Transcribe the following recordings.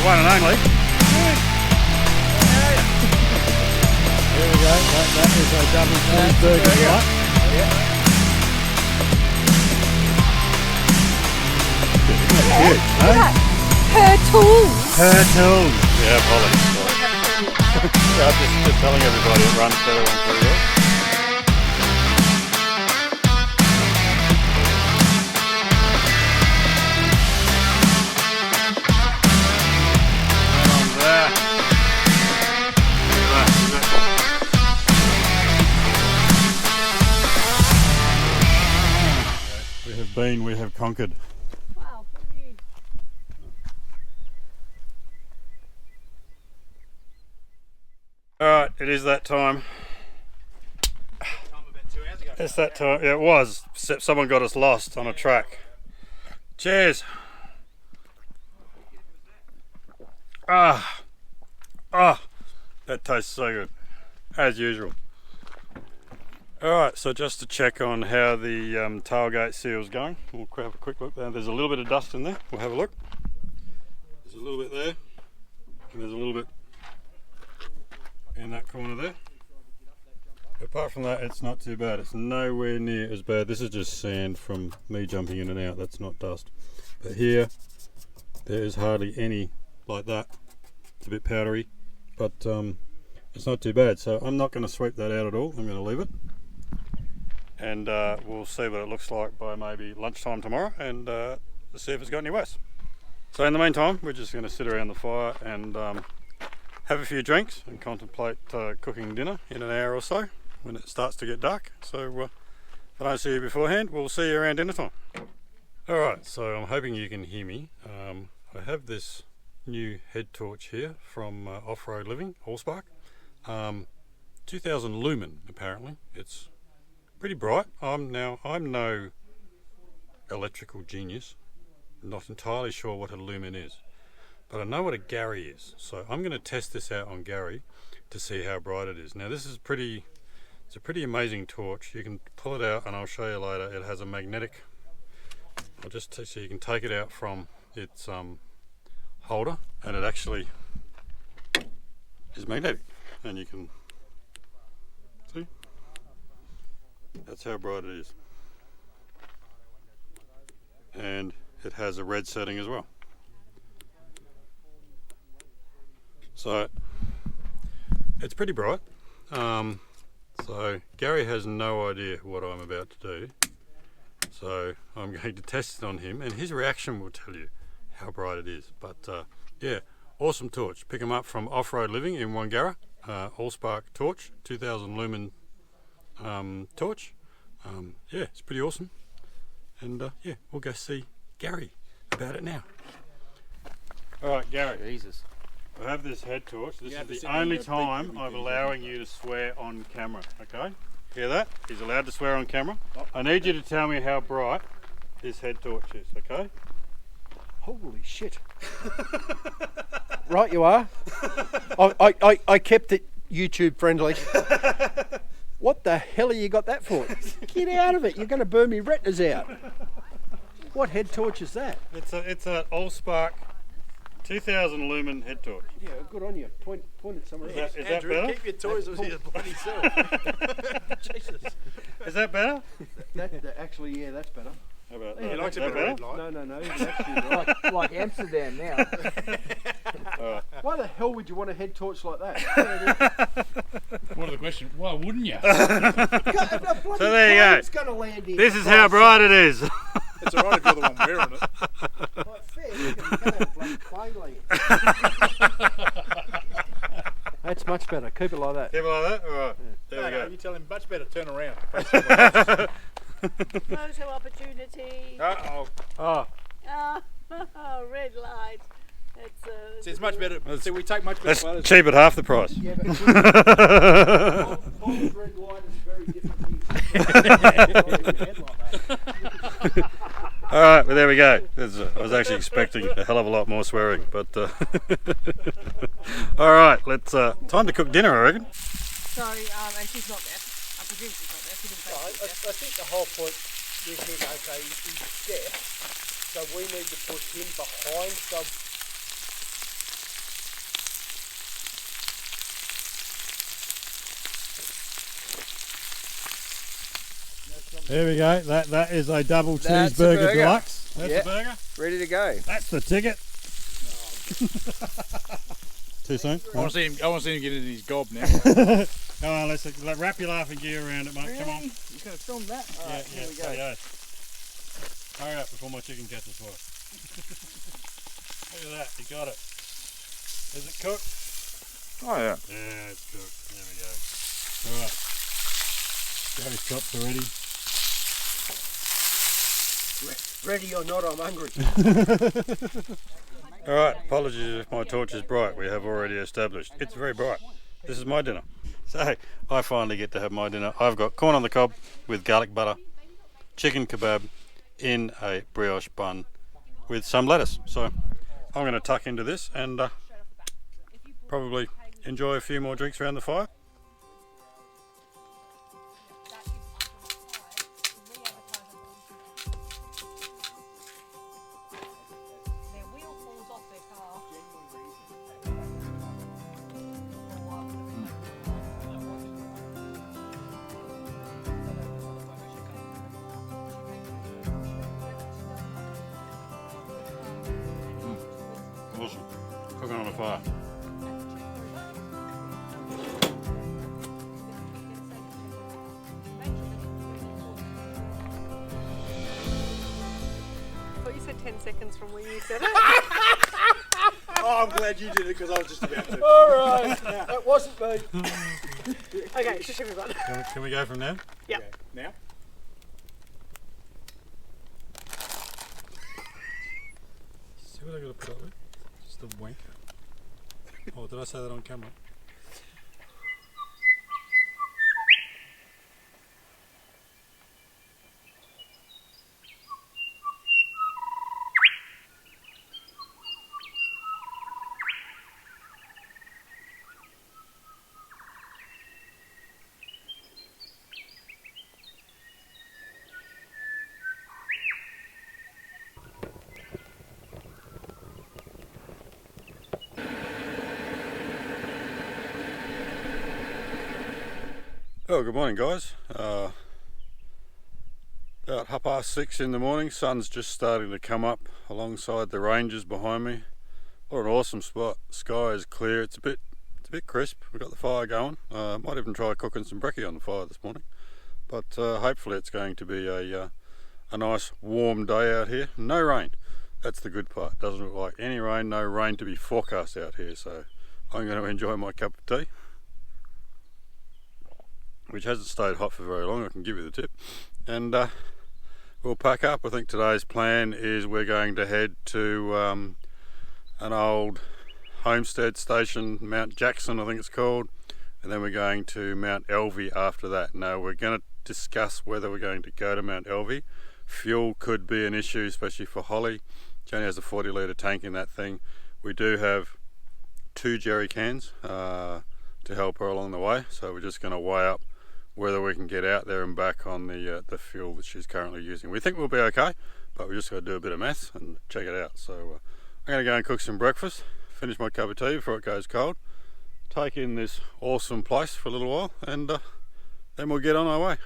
one and only. There we go, that is a double cheeseburger, right? Yeah. Good, eh? Her tools. Her tools. Yeah, Polly. I'm just telling everybody it runs better on 3 wheels. We have conquered. Wow, what have you? Alright, it is that time. About 2 hours ago. It's that time. Yeah, it was. Except someone got us lost on a track. Cheers. That tastes so good, as usual. Alright, so just to check on how the tailgate seal's going, we'll have a quick look there. There's a little bit of dust in there, we'll have a look. There's a little bit there, and there's a little bit in that corner there. Apart from that, it's not too bad. It's nowhere near as bad. This is just sand from me jumping in and out, that's not dust. But here, there is hardly any like that. It's a bit powdery, but it's not too bad. So I'm not going to sweep that out at all, I'm going to leave it. And we'll see what it looks like by maybe lunchtime tomorrow, and see if it's got any worse. So in the meantime, we're just going to sit around the fire and have a few drinks and contemplate cooking dinner in an hour or so when it starts to get dark. So if I don't see you beforehand, we'll see you around dinner time. Alright, so I'm hoping you can hear me. I have this new head torch here from Off-Road Living, Allspark. 2000 lumen apparently. It's pretty bright. I'm no electrical genius, not entirely sure what a lumen is, but I know what a Gary is, so I'm going to test this out on Gary to see how bright it is. Now this is it's a pretty amazing torch. You can pull it out and I'll show you later. It has a magnetic, so you can take it out from its holder, and it actually is magnetic, and you can see. That's how bright it is. And it has a red setting as well. So it's pretty bright. So Gary has no idea what I'm about to do. So I'm going to test it on him, and his reaction will tell you how bright it is. But yeah, awesome torch. Pick them up from Off-Road Living in Wangara. Allspark torch, 2000 lumen torch. Yeah, it's pretty awesome, and yeah, we'll go see Gary about it now. Alright Gary, Jesus. I have this head torch. This is the only time I'm allowing you to swear on camera, okay? Hear that? He's allowed to swear on camera. I need you to tell me how bright this head torch is, okay? Holy shit. Right you are. I kept it YouTube friendly. What the hell have you got that for? Get out of it, you're going to burn me retinas out. What head torch is that? It's an Allspark 2000 lumen head torch. Yeah, good on you. Point it somewhere else. Is Andrew, that better? keep your toys with your bloody self. Jesus. Is that better? That actually, yeah, that's better. How about He that? likes a bit of better? red light. No, it's actually right. Like Amsterdam now. Why the hell would you want a head torch like that? What are the question? Why wouldn't you? So there you go. It's going to land in. This is how bright it is. It's alright if you're the one wearing it. Like fair, you can go bloody plainly. That's much better. Keep it like that. Keep it like that? Alright. There we No, go. you tell him much better turn around. Photo opportunity. Uh-oh. Oh, Oh, red light. See, it's much better. See, we take much better that's photos. cheap at half the price. Yeah, but Paul's red light is very different. Alright, well there we go. I was actually expecting a hell of a lot more swearing, but alright, let's time to cook dinner, I reckon. So, and she's not there. I presume she's not there. She didn't say she was there. I think the whole point with him, okay, he's deaf, so we need to put him behind. So There we go. That is a double That's a cheeseburger burger. deluxe. That's Yeah. a burger. Ready to go. That's the ticket. Too soon? I want to see him get into his gob now. Come on, let's wrap your laughing gear around it, mate. Really? Come on. You're going to film that? Yeah, Alright, here we go. there you go. Hurry up before my chicken catches fire. Look at that, you got it. Is it cooked? Oh yeah. Yeah, it's cooked. There we go. Alright. Gary's chops are ready. Ready or not, I'm hungry. Alright, apologies if my torch is bright. We have already established. It's very bright. This is my dinner. So, I finally get to have my dinner. I've got corn on the cob with garlic butter, chicken kebab in a brioche bun with some lettuce. So, I'm going to tuck into this and probably enjoy a few more drinks around the fire. Awesome. Cooking on the fire. I thought you said 10 seconds from when you said it. Oh, I'm glad you did it because I was just about to. Alright, that wasn't me. Okay, just everyone. Can we go from there? Yeah. Okay, now? See what I got to put up with? Just a wank. Oh, did I say that on camera? Oh, good morning, guys. About 6:30 in the morning. Sun's just starting to come up alongside the ranges behind me. What an awesome spot. Sky is clear. It's a bit crisp. We've got the fire going. Might even try cooking some brekkie on the fire this morning. But hopefully it's going to be a nice warm day out here. No rain. That's the good part. Doesn't look like any rain. No rain to be forecast out here. So I'm going to enjoy my cup of tea, which hasn't stayed hot for very long, I can give you the tip. And we'll pack up. I think today's plan is we're going to head to an old Homestead station, Mount Jackson I think it's called, and then we're going to Mount Elvie after that. Now we're going to discuss whether we're going to go to Mount Elvie. Fuel could be an issue, especially for Holly. She only has a 40 litre tank in that thing. We do have 2 jerry cans to help her along the way, so we're just going to weigh up whether we can get out there and back on the fuel that she's currently using. We think we'll be okay, but we just got to do a bit of maths and check it out. So I'm going to go and cook some breakfast, finish my cup of tea before it goes cold, take in this awesome place for a little while, and then we'll get on our way.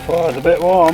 Fire's a bit warm.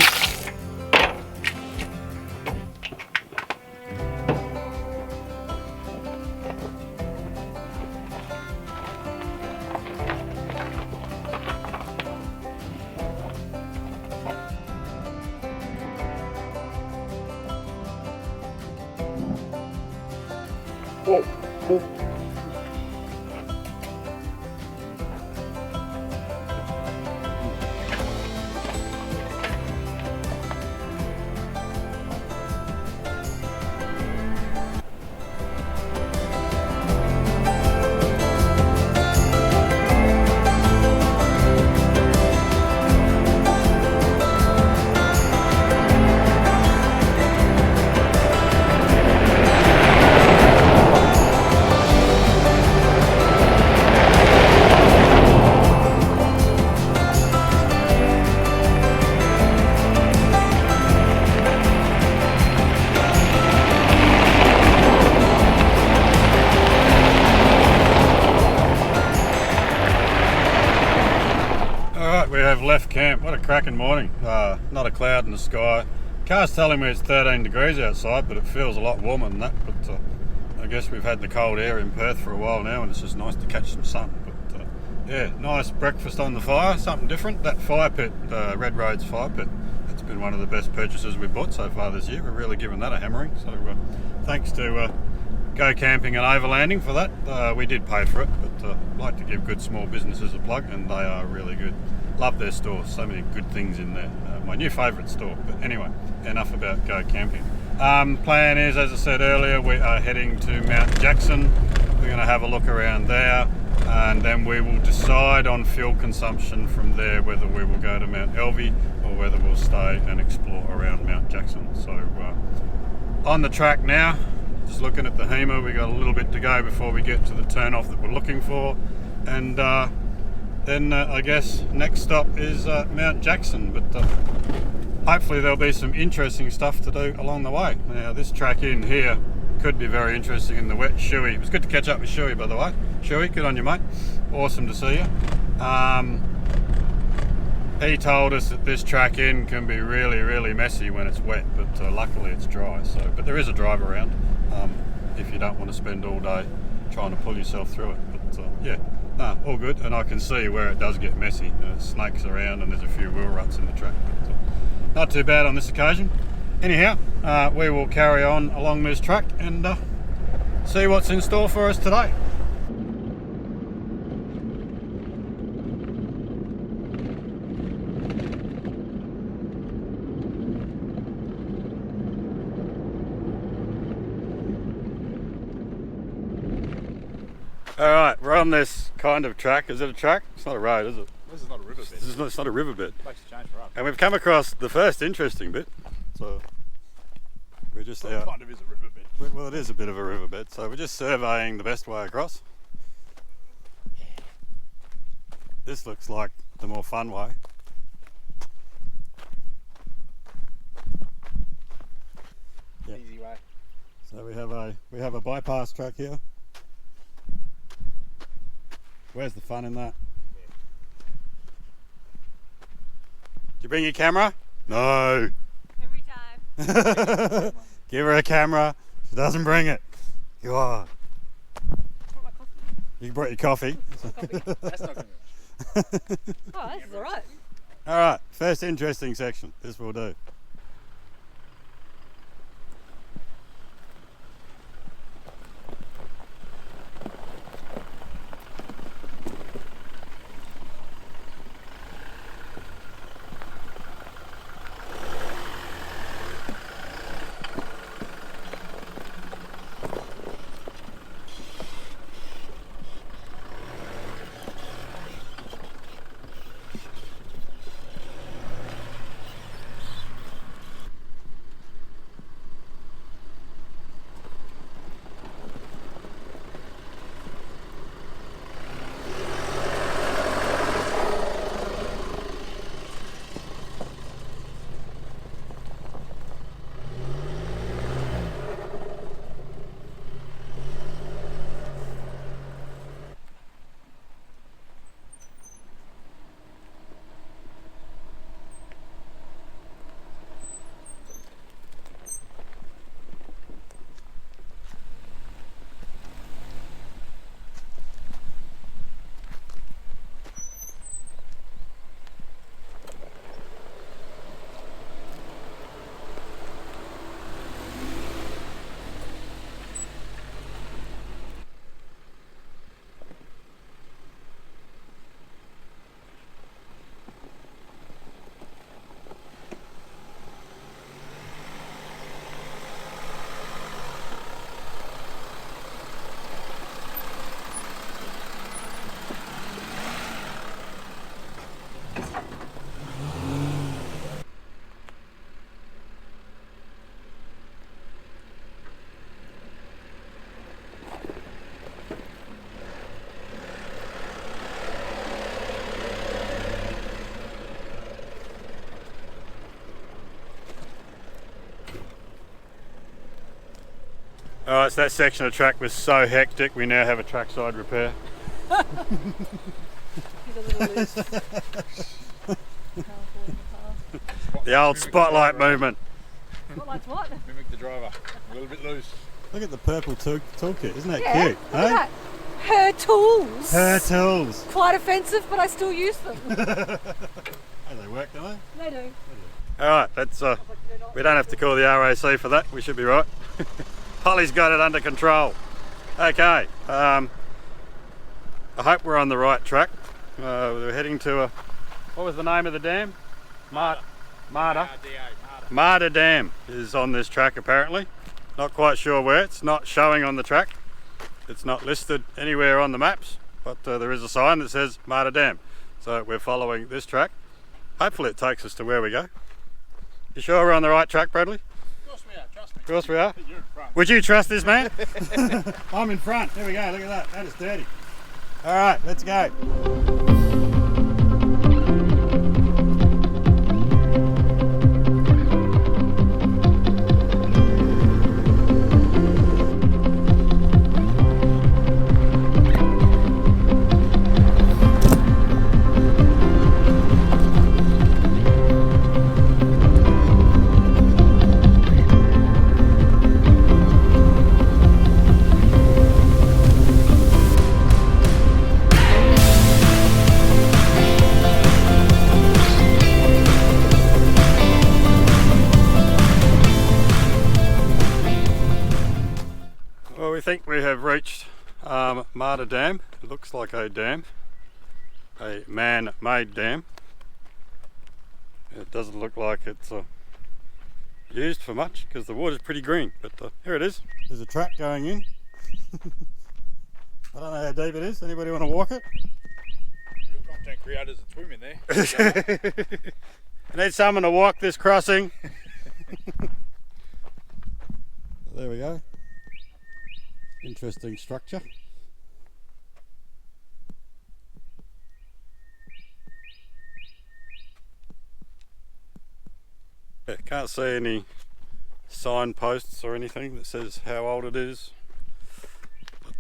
have left camp. What a cracking morning. Not a cloud in the sky. Car's telling me it's 13 degrees outside, but it feels a lot warmer than that. But I guess we've had the cold air in Perth for a while now, and it's just nice to catch some sun. But yeah, nice breakfast on the fire, something different. That fire pit, Red Road's fire pit, it's been one of the best purchases we've bought so far this year. We're really giving that a hammering. So thanks to Go Camping and Overlanding for that. We did pay for it, but like to give good small businesses a plug, and they are really good. Love their store, so many good things in there. My new favourite store. But anyway, enough about Go Camping. Plan is, as I said earlier, we are heading to Mount Jackson. We're going to have a look around there, and then we will decide on fuel consumption from there, whether we will go to Mount Elvie or whether we'll stay and explore around Mount Jackson. So on the track now, just looking at the HEMA. We got a little bit to go before we get to the turn off that we're looking for, and then I guess next stop is Mount Jackson, but hopefully there'll be some interesting stuff to do along the way. Now this track in here could be very interesting in the wet. Shuey, it was good to catch up with Shuey, by the way. Shuey, good on you, mate. Awesome to see you. He told us that this track in can be really, really messy when it's wet, but luckily it's dry. So, but there is a drive around if you don't want to spend all day trying to pull yourself through it. But yeah, no, all good. And I can see where it does get messy. Snakes around, and there's a few wheel ruts in the track. But, not too bad on this occasion. Anyhow, we will carry on along this track and see what's in store for us today. Alright, we're on this kind of track. Is it a track? It's not a road, is it? This is not a riverbed. It's not a riverbed. Makes a change for us. And we've come across the first interesting bit. So we're just It out. kind of is a riverbed. Well, it is a bit of a riverbed, so we're just surveying the best way across. This looks like the more fun way. Yeah. Easy way. So we have a bypass track here. Where's the fun in that? Did you bring your camera? No. Every time. Give her a camera. She doesn't bring it. God. Brought my coffee. You brought your coffee. That's not going to Oh, this is alright. Alright, first interesting section. This will do. Alright, so that section of track was so hectic, we now have a trackside repair. He's a little loose. The old spotlight movement. Spotlight's what? Mimic the driver. A little bit loose. Look at the purple toolkit, isn't that Yeah, cute? look at that. Her tools. Her tools. Quite offensive, but I still use them. Oh, they work, don't they? They do. Alright, that's we don't have to call the RAC for that, we should be right. Holly's got it under control. Okay, I hope we're on the right track. We're heading to a, what was the name of the dam? Marta Dam is on this track apparently. Not quite sure where, it's not showing on the track. It's not listed anywhere on the maps, but there is a sign that says Marta Dam. So we're following this track. Hopefully it takes us to where we go. You sure we're on the right track, Bradley? Of course we are, trust me. Of course we are. You're in front. Would you trust this man? I'm in front. There we go. Look at that. That is dirty. All right, let's go. Well, we think we have reached Marta Dam. It looks like a dam, a man-made dam. It doesn't look like it's used for much because the water's pretty green, but here it is. There's a track going in. I don't know how deep it is. Anybody want to walk it? Real content creators that swim in there. I need someone to walk this crossing. There we go. Interesting structure. Yeah, can't see any signposts or anything that says how old it is,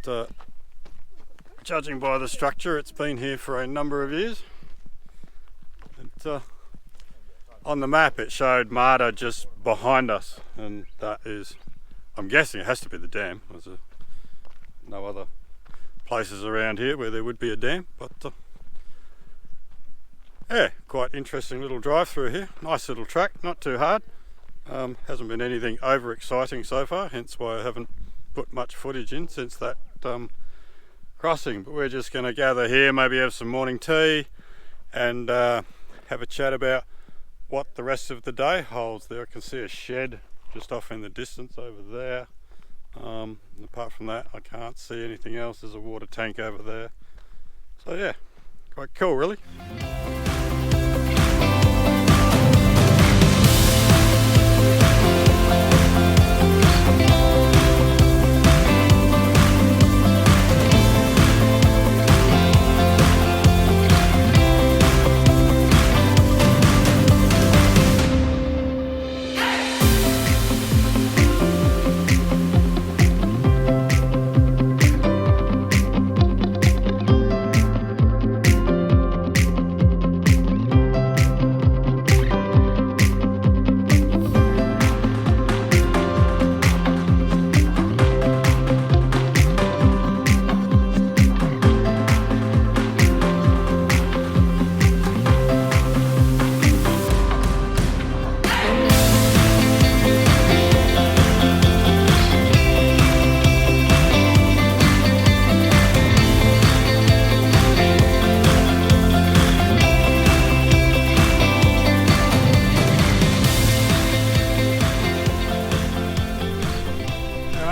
but judging by the structure, it's been here for a number of years. On the map it showed Marta just behind us, and that is, I'm guessing it has to be the dam. There's no other places around here where there would be a dam, but yeah, quite interesting little drive through here. Nice little track, not too hard. Hasn't been anything over exciting so far, hence why I haven't put much footage in since that crossing. But we're just going to gather here, maybe have some morning tea and have a chat about what the rest of the day holds. There I can see a shed just off in the distance over there. Apart from that, I can't see anything else. There's a water tank over there. So yeah, quite cool really.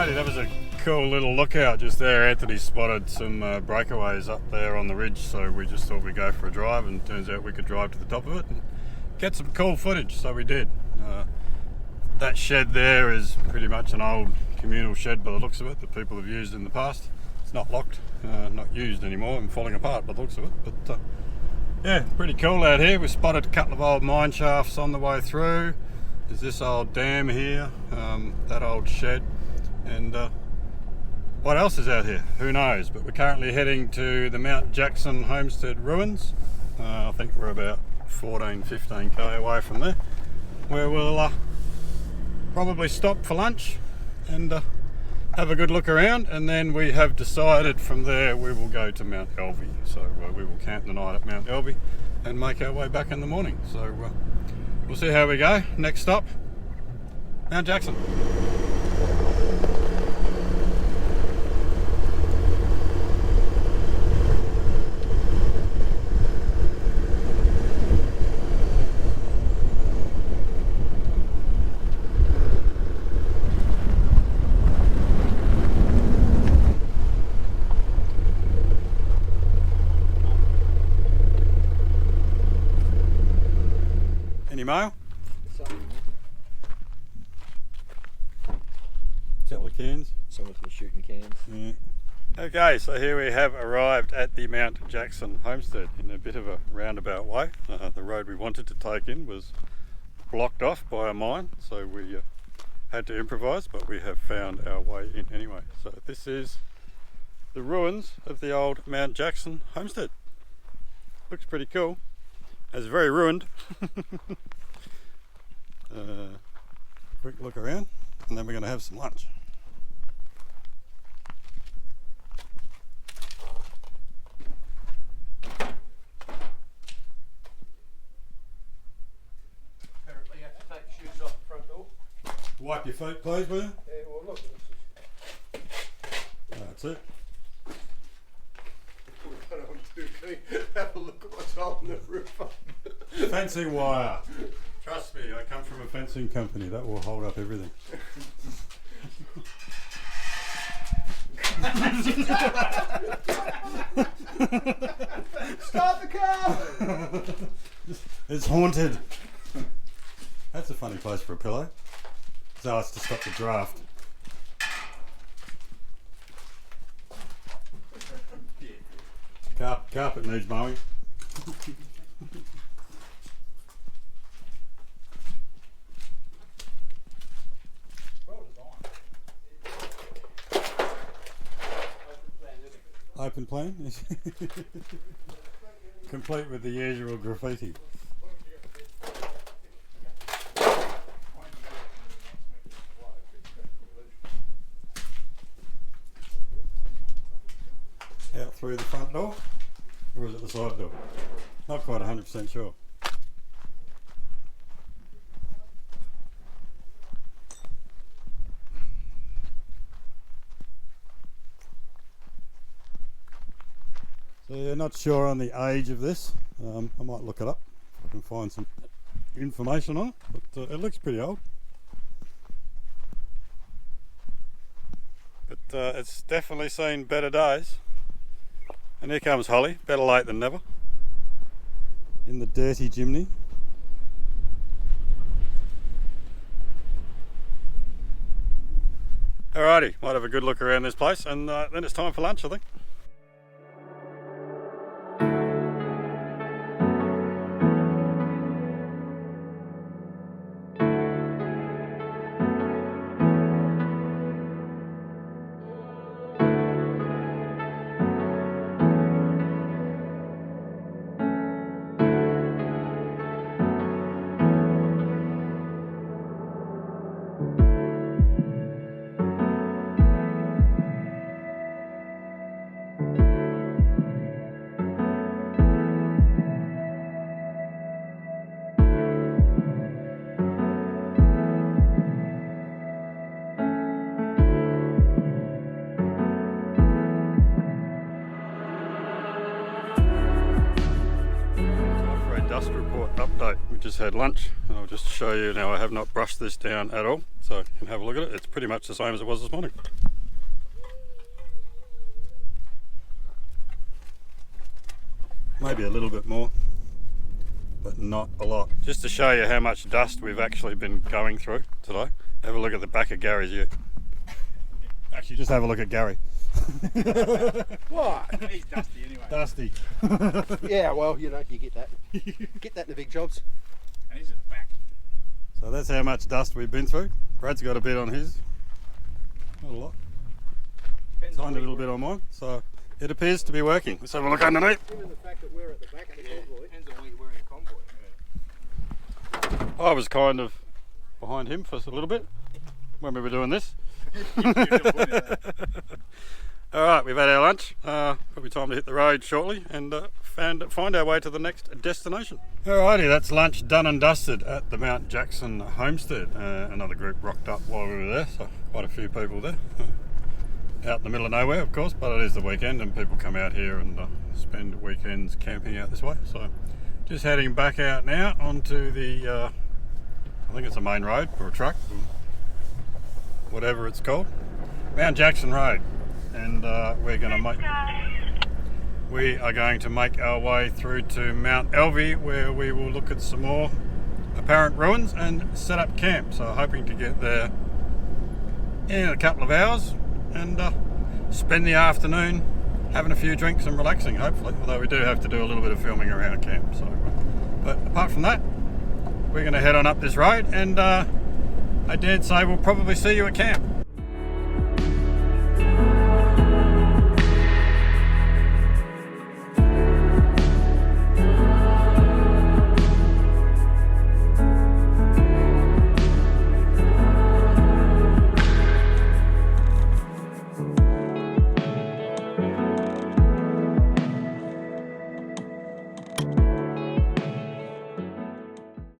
That was a cool little lookout just there. Anthony spotted some breakaways up there on the ridge, so we just thought we'd go for a drive, and turns out we could drive to the top of it and get some cool footage, so we did. That shed there is pretty much an old communal shed by the looks of it that people have used in the past. It's not locked, not used anymore and falling apart by the looks of it, but yeah, pretty cool out here. We spotted a couple of old mine shafts on the way through. There's this old dam here, that old shed. And what else is out here? Who knows? But we're currently heading to the Mount Jackson Homestead ruins. I think we're about 14-15k away from there. where we'll probably stop for lunch and have a good look around, and then we have decided from there we will go to Mount Elvie. So we will camp the night at Mount Elvie and make our way back in the morning. So we'll see how we go. Next stop, Mount Jackson. Any mail? Couple of cans. Some of them shooting cans. Yeah. Okay, so here we have arrived at the Mount Jackson Homestead in a bit of a roundabout way. The road we wanted to take in was blocked off by a mine, so we had to improvise, but we have found our way in anyway. So this is the ruins of the old Mount Jackson Homestead. Looks pretty cool. It's very ruined. Quick look around, and then we're going to have some lunch. Apparently you have to take your shoes off the front door. Wipe your feet, please, will you? Yeah, well look, That's it. we've got it on too clean. Have a look at what's holding the roof up. Fencing wire. Trust me, I come from a fencing company. That will hold up everything. Start the car! It's haunted. That's a funny place for a pillow. So it's to stop the draft. Carpet needs mowing. Open plan, complete with the usual graffiti. Out through the front door, or is it the side door? Not quite 100% sure. So yeah, not sure on the age of this. I might look it up if I can find some information on it, but it looks pretty old. But it's definitely seen better days. And here comes Holly, better late than never, in the dirty chimney. Alrighty, might have a good look around this place, and then it's time for lunch, I think. Dust report update. We just had lunch, and I'll just show you now. I have not brushed this down at all, so you can have a look at it. It's pretty much the same as it was this morning. Maybe a little bit more, but not a lot. Just to show you how much dust we've actually been going through today. Have a look at the back of Gary's ute. Actually, just have a look at Gary. What? He's dusty anyway. Dusty. Yeah, well, you know, you get that. Get that in the big jobs. And he's at the back. So that's how much dust we've been through. Brad's got a bit on his. Not a lot. Tiny little bit on mine. So it appears to be working. Let's have a look underneath. Given the fact that we're at the back of the convoy. Depends on what you're wearing a convoy. I was kind of behind him for a little bit when we were doing this. Alright, we've had our lunch. Probably time to hit the road shortly and find our way to the next destination. Alrighty, that's lunch done and dusted at the Mount Jackson Homestead. Another group rocked up while we were there, so quite a few people there. Out in the middle of nowhere, of course, but it is the weekend and people come out here and spend weekends camping out this way. So just heading back out now onto the, I think it's a main road for a truck, whatever it's called, Mount Jackson Road, and we are going to make our way through to Mount Elvie, where we will look at some more apparent ruins and set up camp. So hoping to get there in a couple of hours and spend the afternoon having a few drinks and relaxing, hopefully, although we do have to do a little bit of filming around camp. So, but apart from that, we're going to head on up this road, and I dared say we'll probably see you at camp.